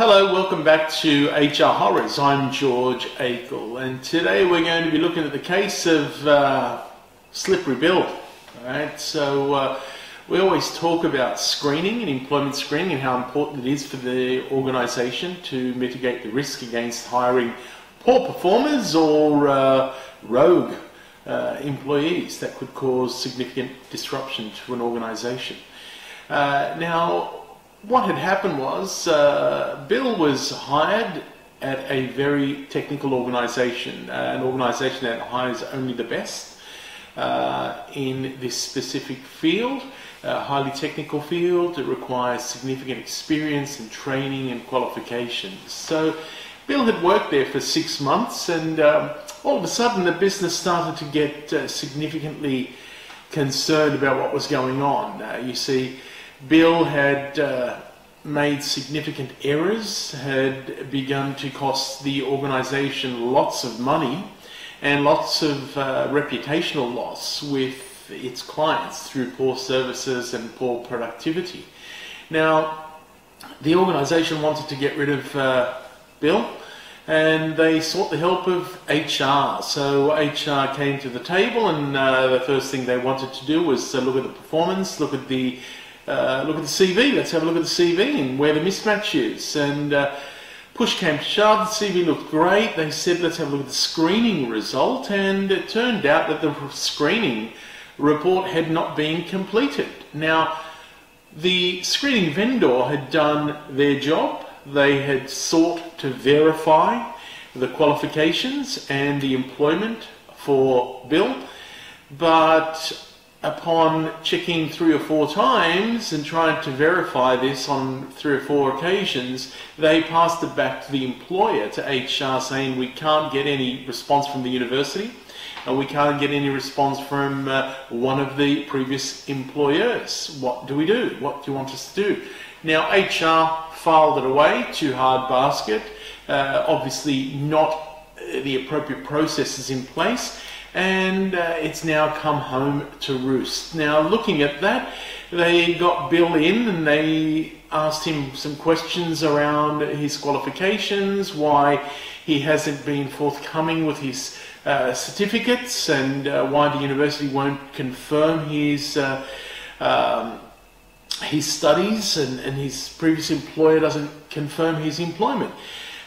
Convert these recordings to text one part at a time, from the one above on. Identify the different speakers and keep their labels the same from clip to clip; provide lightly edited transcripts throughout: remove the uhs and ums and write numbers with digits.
Speaker 1: Hello, welcome back to HR Horrors. I'm George Akel, and today we're going to be looking at the case of Slippery Bill. Alright, so we always talk about screening and employment screening and how important it is for the organisation to mitigate the risk against hiring poor performers or rogue employees that could cause significant disruption to an organisation. Now, what had happened was Bill was hired at a very technical organisation, an organisation that hires only the best in this specific field, a highly technical field. It requires significant experience and training and qualifications. So Bill had worked there for 6 months, and all of a sudden the business started to get significantly concerned about what was going on. You see, Bill had made significant errors, had begun to cost the organisation lots of money and lots of reputational loss with its clients through poor services and poor productivity. Now, the organisation wanted to get rid of Bill, and they sought the help of HR. So HR came to the table, and the first thing they wanted to do was look at the performance, look at the CV. Let's have a look at the CV and where the mismatch is. And push came to shove. The CV looked great. They said, let's have a look at the screening result. And it turned out that the screening report had not been completed. Now, the screening vendor had done their job. They had sought to verify the qualifications and the employment for Bill, but upon checking 3 or 4 times and trying to verify this on 3 or 4 occasions, they passed it back to the employer, to HR, saying we can't get any response from the university and we can't get any response from one of the previous employers. What do we do? What do you want us to do? Now, HR filed it away to hard basket, obviously not the appropriate processes in place, and it's now come home to roost. Now, looking at that, they got Bill in and they asked him some questions around his qualifications, why he hasn't been forthcoming with his certificates, and why the university won't confirm his studies, and his previous employer doesn't confirm his employment.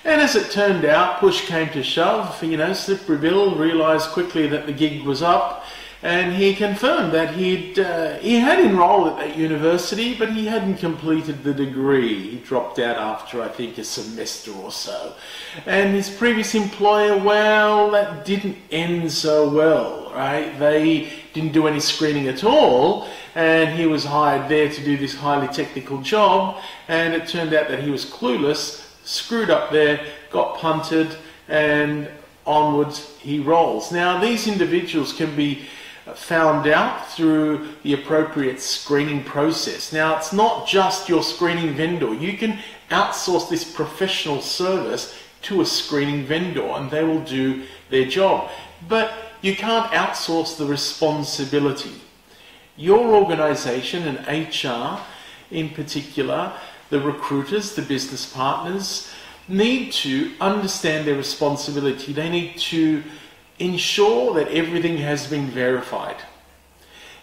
Speaker 1: And as it turned out, push came to shove. Slippery Bill realised quickly that the gig was up, and he confirmed that he had enrolled at that university, but he hadn't completed the degree. He dropped out after, I think, a semester or so. And his previous employer, well, that didn't end so well, right? They didn't do any screening at all, and he was hired there to do this highly technical job, and it turned out that he was clueless, screwed up there, got punted, and onwards he rolls. Now, these individuals can be found out through the appropriate screening process. Now, it's not just your screening vendor. You can outsource this professional service to a screening vendor and they will do their job. But you can't outsource the responsibility. Your organisation and HR in particular, the recruiters, the business partners, need to understand their responsibility. They need to ensure that everything has been verified.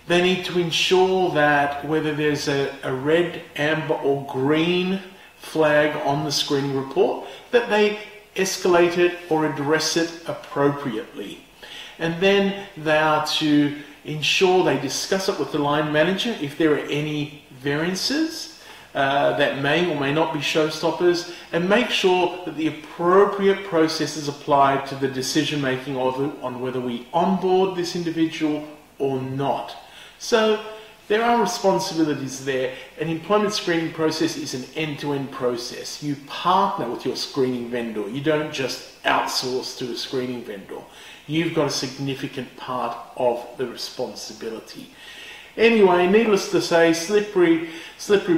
Speaker 1: They need to ensure that whether there's a red, amber or green flag on the screening report, that they escalate it or address it appropriately. And then they are to ensure they discuss it with the line manager if there are any variances that may or may not be showstoppers, and make sure that the appropriate process is applied to the decision making on whether we onboard this individual or not. So there are responsibilities there. An employment screening process is an end-to-end process. You partner with your screening vendor. You don't just outsource to a screening vendor. You've got a significant part of the responsibility. Anyway, needless to say, Slippery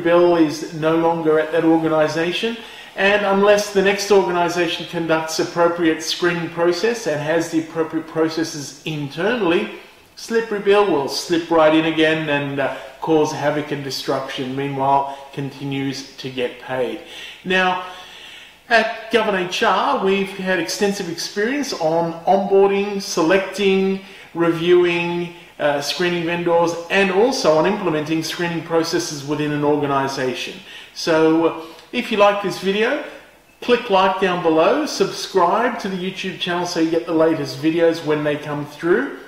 Speaker 1: Bill is no longer at that organisation, and unless the next organisation conducts appropriate screening process and has the appropriate processes internally, Slippery Bill will slip right in again and cause havoc and destruction, meanwhile continues to get paid. Now, At GOVERNHR, we've had extensive experience on onboarding, selecting, reviewing, screening vendors, and also on implementing screening processes within an organization. So if you like this video, click like down below, subscribe to the YouTube channel so you get the latest videos when they come through.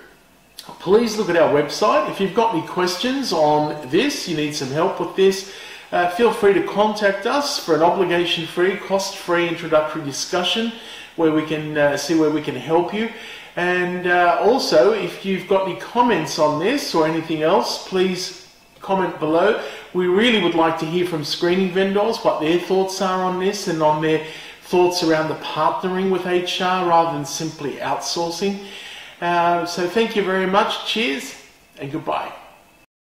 Speaker 1: Please look at our website. If you've got any questions on this, you need some help with this, feel free to contact us for an obligation-free, cost-free introductory discussion where we can see where we can help you. And also, if you've got any comments on this or anything else, please comment below. We really would like to hear from screening vendors, what their thoughts are on this and on their thoughts around the partnering with HR rather than simply outsourcing. So thank you very much. Cheers and goodbye.